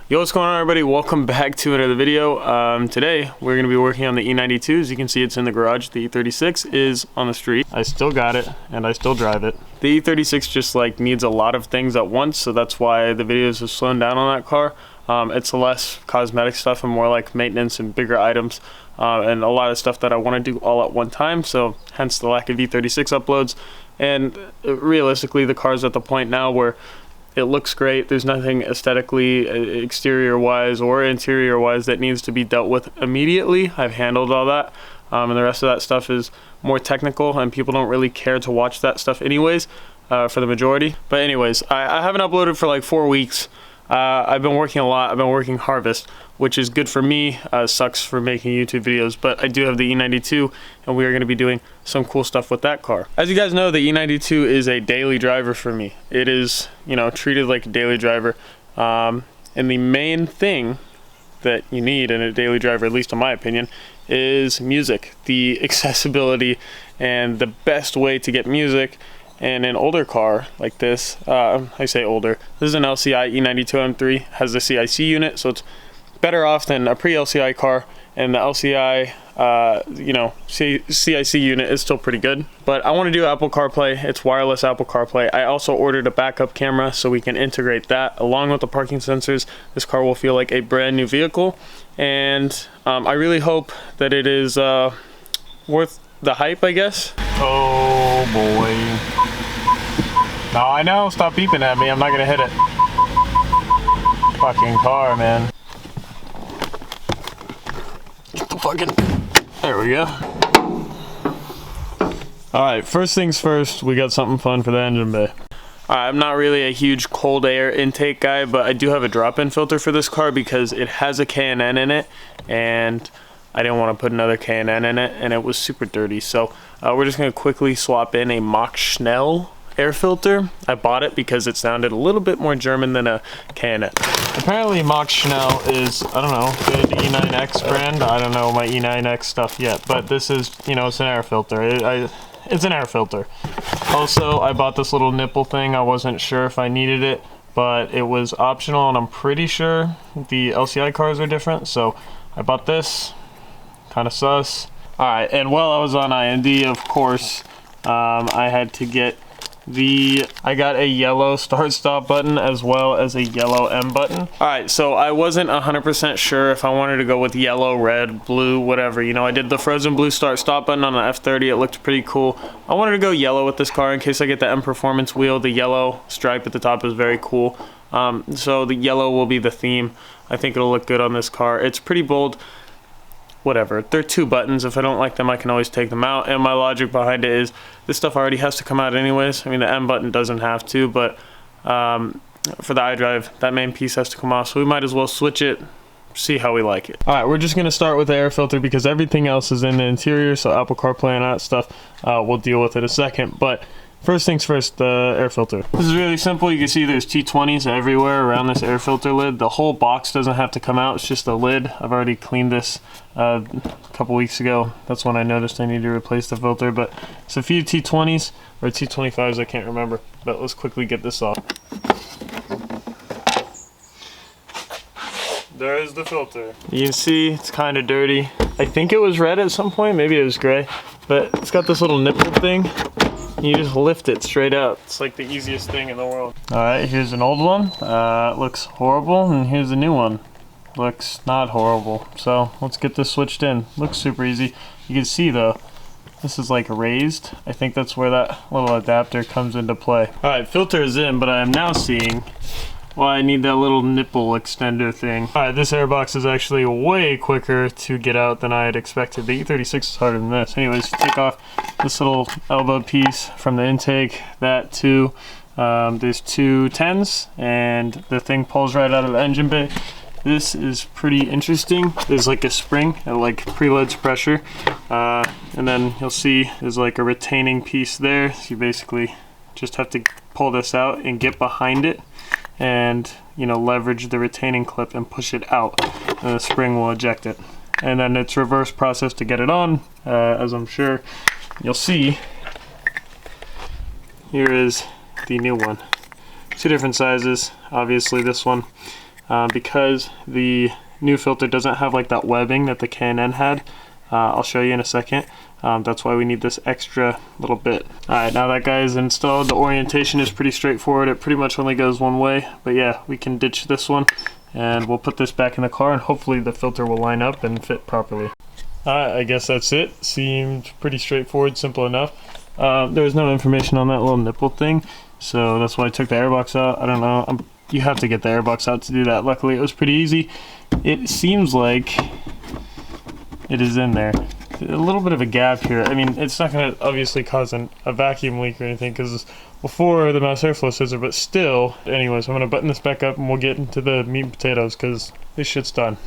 Yo, what's going on, everybody? Welcome back to another video. Today we're going to be working on the E92. As you can see, it's in the garage. The E36 is on the street. I still got it and I still drive it. The E36 just like needs a lot of things at once, so that's why the videos have slowed down on that car. It's less cosmetic stuff and more like maintenance and bigger items, and a lot of stuff that I want to do all at one time, so hence the lack of E36 uploads. And realistically, the car's at the point now where it looks great. There's nothing aesthetically, exterior wise or interior wise, that needs to be dealt with immediately. I've handled all that, and the rest of that stuff is more technical, and people don't really care to watch that stuff anyways, for the majority. But anyways, I haven't uploaded for like 4 weeks. I've been working a lot. I've been working harvest, which is good for me. Sucks for making YouTube videos, but I do have the E92, and we are going to be doing some cool stuff with that car. As you guys know, the E92 is a daily driver for me. It is, you know, treated like a daily driver. And the main thing that you need in a daily driver, at least in my opinion, is music. The accessibility and the best way to get music. And an older car like this, I say older, this is an LCI E92 M3, has the CIC unit, so it's better off than a pre-LCI car, and the LCI, you know, CIC unit is still pretty good. But I want to do Apple Carplay. It's wireless Apple Carplay. I also ordered a backup camera so we can integrate that along with the parking sensors. This car will feel like a brand new vehicle, and I really hope that it is worth the hype, I guess. Oh boy. No, I know, stop beeping at me, I'm not gonna hit it. Fucking car, man. Get the fucking... There we go. Alright, first things first, we got something fun for the engine bay. I'm not really a huge cold air intake guy, but I do have a drop-in filter for this car because it has a K&N in it, and I didn't want to put another K&N in it, and it was super dirty. So we're just going to quickly swap in a 𝙡𝙀𝙠𝙚 air filter. I bought it because it sounded a little bit more German than a K&N. Apparently 𝙡𝙀𝙠𝙚 is, I don't know, good E9X brand. I don't know my E9X stuff yet, but this is, you know, it's an air filter. It's an air filter. Also, I bought this little nipple thing. I wasn't sure if I needed it, but it was optional, and I'm pretty sure the LCI cars are different, so I bought this. Kind of sus. Alright, and while I was on IND, of course, I had to get I got a yellow start stop button as well as a yellow M button. Alright, so I wasn't 100% sure if I wanted to go with yellow, red, blue, whatever. You know, I did the frozen blue start stop button on the F30. It looked pretty cool. I wanted to go yellow with this car in case I get the M Performance wheel. The yellow stripe at the top is very cool. So the yellow will be the theme. I think it'll look good on this car. It's pretty bold. Whatever, they're 2 buttons. If I don't like them, I can always take them out, and my logic behind it is this stuff already has to come out anyways. I mean, the M button doesn't have to, but for the iDrive, that main piece has to come off, so we might as well switch it, see how we like it. Alright, we're just going to start with the air filter because everything else is in the interior, so Apple CarPlay and that stuff, we'll deal with it in a second. But first things first, the air filter. This is really simple. You can see there's T20s everywhere around this air filter lid. The whole box doesn't have to come out, it's just the lid. I've already cleaned this a couple weeks ago. That's when I noticed I need to replace the filter, but it's a few T20s or T25s, I can't remember, but let's quickly get this off. There is the filter. You can see it's kind of dirty. I think it was red at some point, maybe it was gray, but it's got this little nipple thing. You just lift it straight out. It's like the easiest thing in the world. Alright, here's an old one. It looks horrible, and here's a new one. Looks not horrible. So let's get this switched in. Looks super easy. You can see though, this is like raised. I think that's where that little adapter comes into play. Alright, filter is in, but I am now seeing why I need that little nipple extender thing. Alright, this airbox is actually way quicker to get out than I had expected. The E36 is harder than this. Anyways, take off this little elbow piece from the intake, that too. There's 2 10s, and the thing pulls right out of the engine bay. This is pretty interesting. There's like a spring that like preloads pressure, and then you'll see there's like a retaining piece there. So you basically just have to pull this out and get behind it, and you know, leverage the retaining clip and push it out, and the spring will eject it. And then it's reverse process to get it on, as I'm sure you'll see. Here is the new one. 2 different sizes. Obviously this one because the new filter doesn't have like that webbing that the K&N had. I'll show you in a second. That's why we need this extra little bit. Alright, now that guy is installed, the orientation is pretty straightforward. It pretty much only goes one way, but yeah, we can ditch this one and we'll put this back in the car and hopefully the filter will line up and fit properly. Alright, I guess that's it. Seemed pretty straightforward, simple enough. There was no information on that little nipple thing, so that's why I took the airbox out. I don't know, you have to get the airbox out to do that. Luckily it was pretty easy. It seems like it is in there. A little bit of a gap here. I mean, it's not going to obviously cause a vacuum leak or anything because before the mouse airflow scissor, but still. Anyways, I'm going to button this back up and we'll get into the meat and potatoes because this shit's done.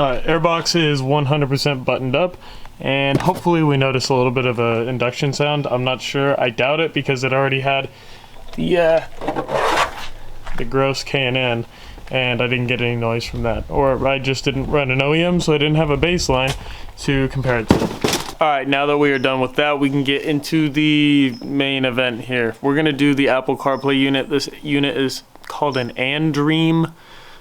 Airbox is 100% buttoned up and hopefully we notice a little bit of an induction sound. I'm not sure. I doubt it because it already had the gross K&N and I didn't get any noise from that. Or I just didn't run an OEM, so I didn't have a baseline to compare it to. Alright, now that we are done with that, we can get into the main event here. We're going to do the Apple CarPlay unit. This unit is called an 𝙢𝙠𝙚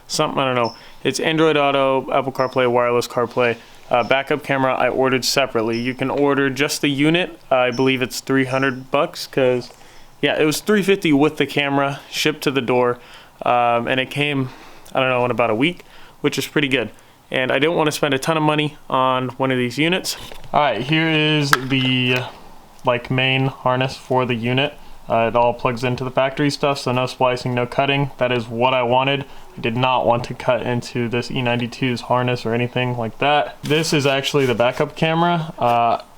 something, I don't know. It's Android Auto, Apple CarPlay, wireless CarPlay. Backup camera I ordered separately. You can order just the unit. I believe it's $300 because, yeah, it was $350 with the camera shipped to the door. And it came, I don't know, in about a week, which is pretty good. And I didn't want to spend a ton of money on one of these units. Alright, here is the main harness for the unit. It all plugs into the factory stuff, so no splicing, no cutting. That is what I wanted. I did not want to cut into this E92's harness or anything like that. This is actually the backup camera.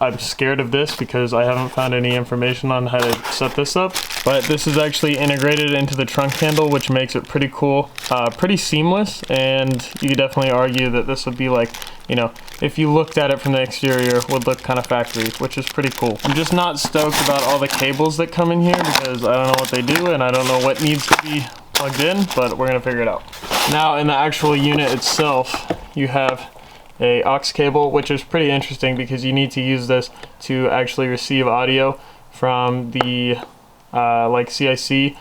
I'm scared of this because I haven't found any information on how to set this up. But this is actually integrated into the trunk handle, which makes it pretty cool, pretty seamless, and you could definitely argue that this would be like, you know, if you looked at it from the exterior, would look kind of factory, which is pretty cool. I'm just not stoked about all the cables that come in here because I don't know what they do and I don't know what needs to be plugged in, but we're gonna figure it out. Now in the actual unit itself, you have a aux cable, which is pretty interesting because you need to use this to actually receive audio from the CIC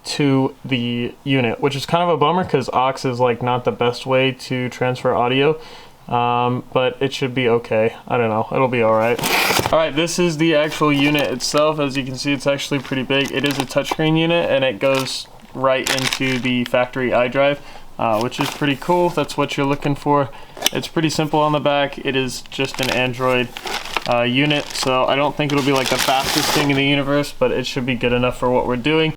to the unit, which is kind of a bummer because aux is like not the best way to transfer audio. But it should be okay. I don't know, it'll be alright. Alright, this is the actual unit itself. As you can see, it's actually pretty big. It is a touchscreen unit and it goes right into the factory iDrive, which is pretty cool. That's what you're looking for. It's pretty simple on the back. It is just an Android unit, so I don't think it'll be like the fastest thing in the universe, but it should be good enough for what we're doing.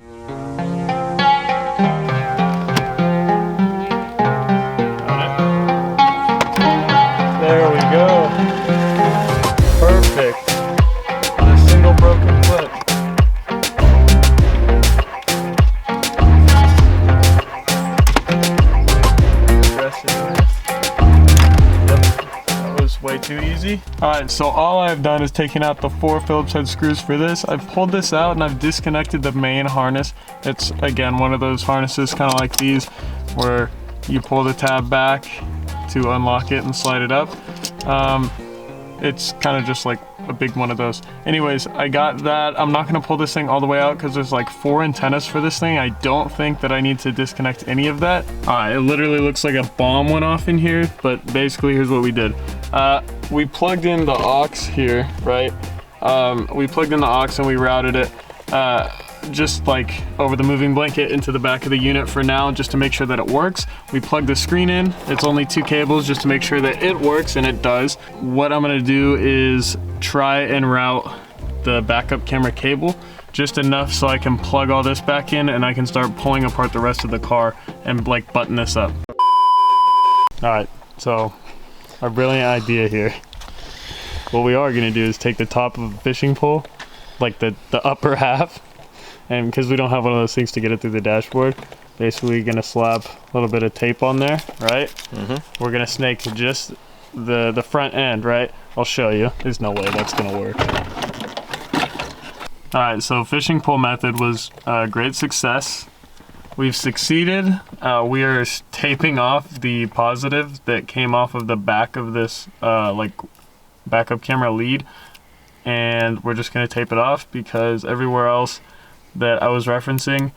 There we go. Perfect. On a single broken foot. That was way too easy. Alright, so all I've done is taken out the 4 Phillips head screws for this. I've pulled this out and I've disconnected the main harness. It's, again, one of those harnesses kind of like these where you pull the tab back to unlock it and slide it up. It's kind of just like a big one of those. Anyways, I got that. I'm not going to pull this thing all the way out because there's like 4 antennas for this thing. I don't think that I need to disconnect any of that. It literally looks like a bomb went off in here, but basically here's what we did. We plugged in the aux here, right? We plugged in the aux and we routed it just like over the moving blanket into the back of the unit for now, just to make sure that it works. We plug the screen in. It's only 2 cables just to make sure that it works, and it does. What I'm gonna do is try and route the backup camera cable just enough so I can plug all this back in and I can start pulling apart the rest of the car and like button this up. Alright, so our brilliant idea here. What we are gonna do is take the top of a fishing pole, like the upper half, and because we don't have one of those things to get it through the dashboard, basically gonna slap a little bit of tape on there, right? We're gonna snake just the front end, right? I'll show you. There's no way that's gonna work. Alright, so fishing pole method was a great success. We've succeeded. We are taping off the positive that came off of the back of this like backup camera lead, and we're just gonna tape it off because everywhere else that I was referencing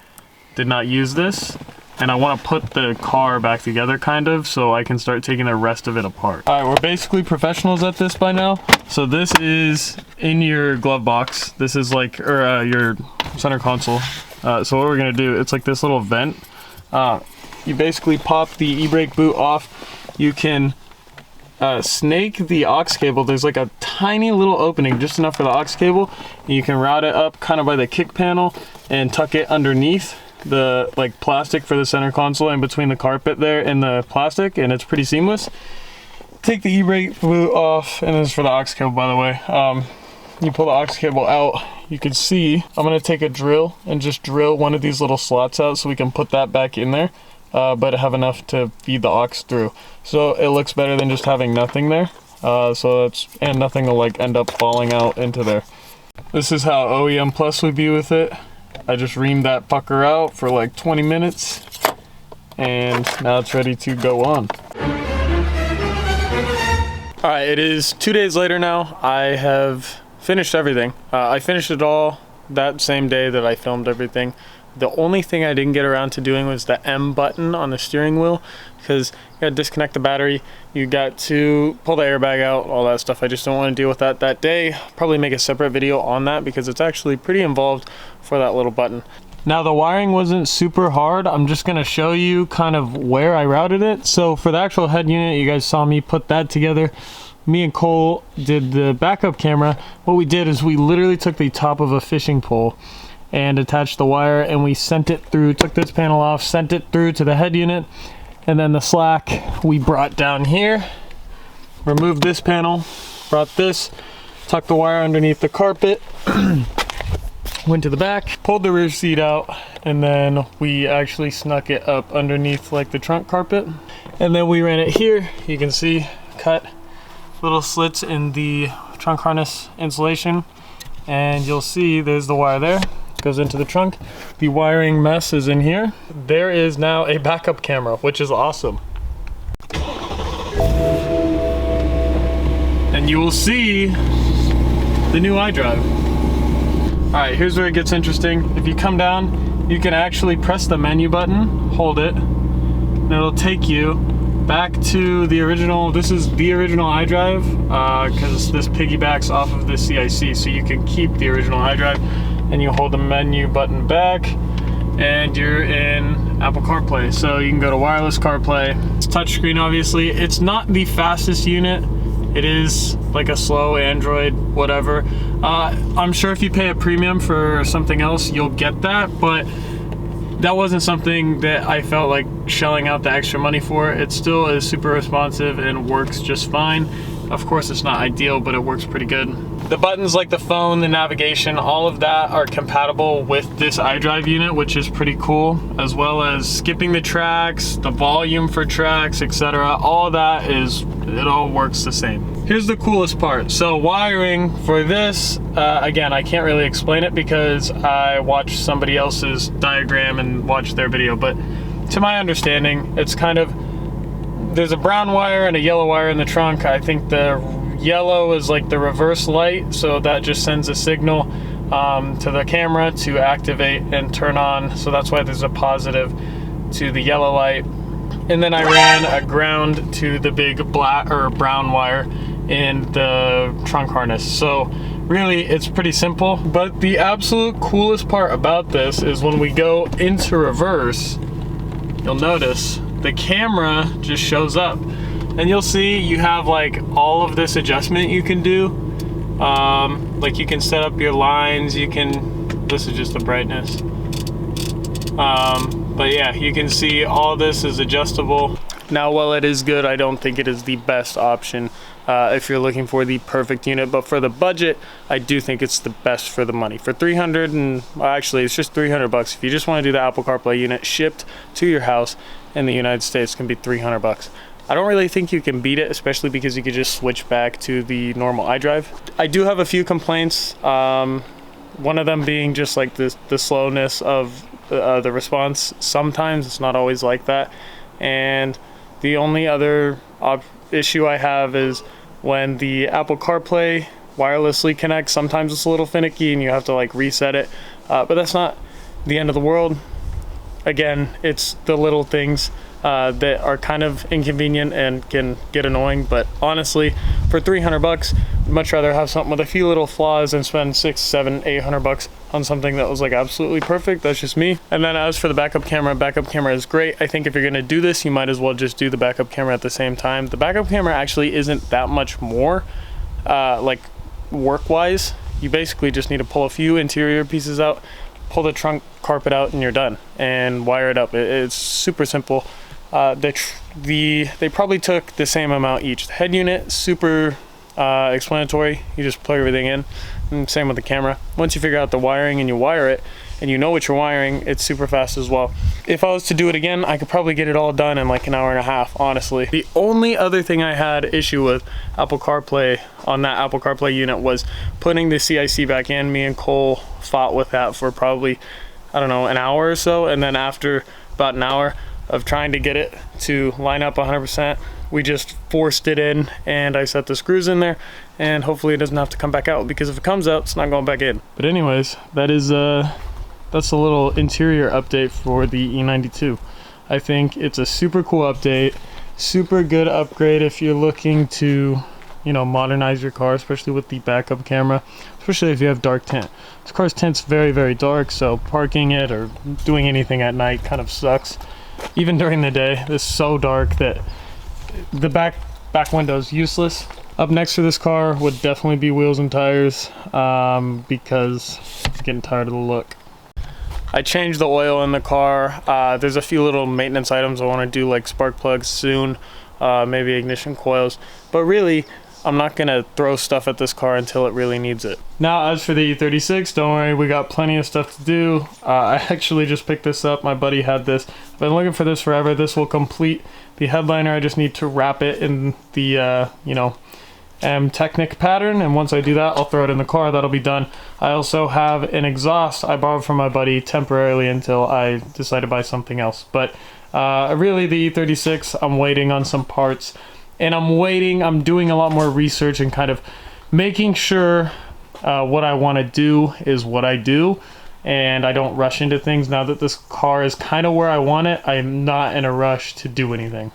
did not use this. and I want to put the car back together kind of, so I can start taking the rest of it apart. All right, we're basically professionals at this by now. So this is in your glove box. This is like, or your center console. So what we're gonna do, it's like this little vent. You basically pop the e-brake boot off. You can snake the aux cable. There's like a tiny little opening, just enough for the aux cable. You can route it up kind of by the kick panel and tuck it underneath the like plastic for the center console, in between the carpet there and the plastic, and it's pretty seamless. Take the e-brake boot off, and this is for the aux cable, by the way. You pull the aux cable out, you can see I'm gonna take a drill and just drill one of these little slots out so we can put that back in there, but have enough to feed the aux through. So it looks better than just having nothing there. So that's, and nothing will like end up falling out into there. This is how OEM Plus would be with it. I just reamed that pucker out for like 20 minutes, and now it's ready to go on. All right, it is 2 days later now. I have finished everything. I finished it all that same day that I filmed everything. The only thing I didn't get around to doing was the M button on the steering wheel, because you gotta disconnect the battery, you got to pull the airbag out, all that stuff. I just don't want to deal with that day. Probably make a separate video on that because it's actually pretty involved for that little button. Now the wiring wasn't super hard. I'm just gonna show you kind of where I routed it. So for the actual head unit, you guys saw me put that together. Me and Cole did the backup camera. What we did is we literally took the top of a fishing pole and attached the wire, and we sent it through, took this panel off, sent it through to the head unit, and then the slack we brought down here, removed this panel, brought this, tucked the wire underneath the carpet, went to the back, pulled the rear seat out, and then we actually snuck it up underneath like the trunk carpet. And then we ran it here. You can see cut little slits in the trunk harness insulation, and you'll see there's the wire there. Goes into the trunk. The wiring mess is in here. There is now a backup camera, which is awesome. And you will see the new iDrive. All right, here's where it gets interesting. If you come down, you can actually press the menu button, hold it, and it'll take you back to the original. This is the original iDrive, because this piggybacks off of the CIC, so you can keep the original iDrive, and you hold the menu button back, and you're in Apple CarPlay. So you can go to wireless CarPlay. It's touchscreen, obviously. It's not the fastest unit. It is like a slow Android, whatever. I'm sure if you pay a premium for something else, you'll get that, but that wasn't something that I felt like shelling out the extra money for. It still is super responsive and works just fine. Of course, it's not ideal, but it works pretty good. The buttons like the phone, the navigation, all of that are compatible with this iDrive unit, which is pretty cool, as well as skipping the tracks, the volume for tracks, etc. All that it all works the same. Here's the coolest part. So wiring for this, again, I can't really explain it because I watched somebody else's diagram and watched their video, but to my understanding, it's kind of, there's a brown wire and a yellow wire in the trunk. I think the yellow is like the reverse light, so that just sends a signal to the camera to activate and turn on. So that's why there's a positive to the yellow light. And then I ran a ground to the big black or brown wire in the trunk harness. So really it's pretty simple, but the absolute coolest part about this is when we go into reverse, you'll notice the camera just shows up, and you'll see you have like all of this adjustment you can do. Like you can set up your lines, you can, this is just the brightness. But yeah, you can see all this is adjustable. Now, while it is good, I don't think it is the best option if you're looking for the perfect unit, but for the budget, I do think it's the best for the money. For 300 and, well, actually it's just 300 bucks. If you just want to do the Apple CarPlay unit shipped to your house in the United States, can be 300 bucks. I don't really think you can beat it, especially because you could just switch back to the normal iDrive. I do have a few complaints. One of them being just like the slowness of the response. Sometimes it's not always like that. And the only other issue I have is when the Apple CarPlay wirelessly connects, sometimes it's a little finicky and you have to like reset it. But that's not the end of the world. again, it's the little things that are kind of inconvenient and can get annoying, but honestly, for 300 bucks, I'd much rather have something with a few little flaws than spend 600, 700, 800 bucks on something that was like absolutely perfect. That's just me. And then as for the backup camera is great. I think if you're gonna do this, you might as well just do the backup camera at the same time. The backup camera actually isn't that much more like work-wise. You basically just need to pull a few interior pieces out, pull the trunk carpet out, and you're done, and wire it up. It's super simple. They probably took the same amount each. The head unit, super explanatory. You just plug everything in, and same with the camera. Once you figure out the wiring and you wire it, and you know what you're wiring, it's super fast as well. If I was to do it again, I could probably get it all done in like an hour and a half, honestly. The only other thing I had issue with Apple CarPlay on that Apple CarPlay unit was putting the CIC back in. Me and Cole fought with that for probably, I don't know, an hour or so, and then after about an hour of trying to get it to line up 100%, we just forced it in, and I set the screws in there, and hopefully it doesn't have to come back out, because if it comes out, it's not going back in. But anyways, that's a little interior update for the E92. I think it's a super cool update, super good upgrade if you're looking to, you know, modernize your car, especially with the backup camera, especially if you have dark tint. This car's tint's very, very dark, so parking it or doing anything at night kind of sucks. Even during the day, it's so dark that the back window's useless. Up next for this car would definitely be wheels and tires, because I'm getting tired of the look. I changed the oil in the car. There's a few little maintenance items I want to do, like spark plugs soon, maybe ignition coils, but really I'm not gonna throw stuff at this car until it really needs it. Now as for the E36, don't worry, we got plenty of stuff to do. I actually just picked this up. My buddy had this. I've been looking for this forever. This will complete the headliner. I just need to wrap it in the you know, Technic pattern, and once I do that, I'll throw it in the car. That'll be done. I also have an exhaust I borrowed from my buddy temporarily until I decide to buy something else. But really the E36, I'm waiting on some parts, and I'm doing a lot more research and kind of making sure what I want to do is what I do, and I don't rush into things. Now that this car is kind of where I want it, I'm not in a rush to do anything.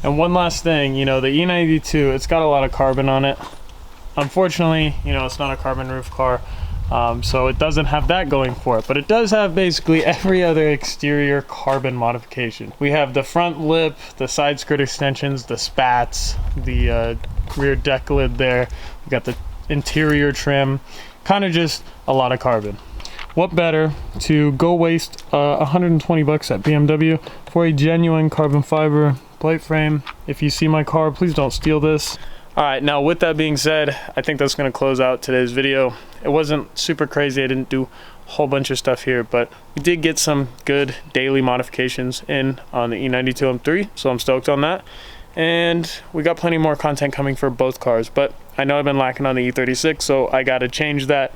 And one last thing, you know, the E92, it's got a lot of carbon on it. Unfortunately, you know, it's not a carbon roof car, so it doesn't have that going for it, but it does have basically every other exterior carbon modification. We have the front lip, the side skirt extensions, the spats, the rear deck lid there. We got the interior trim, kind of just a lot of carbon. What better to go waste 120 bucks at BMW for a genuine carbon fiber plate frame. If you see my car, please don't steal this. All right, now with that being said, I think that's going to close out today's video. It wasn't super crazy. I didn't do a whole bunch of stuff here, but we did get some good daily modifications in on the E92 M3, so I'm stoked on that. And we got plenty more content coming for both cars, but I know I've been lacking on the E36, so I got to change that.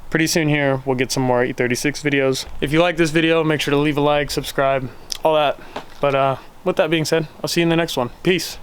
Pretty soon here, we'll get some more E36 videos. If you like this video, make sure to leave a like, subscribe, all that. But with that being said, I'll see you in the next one. Peace.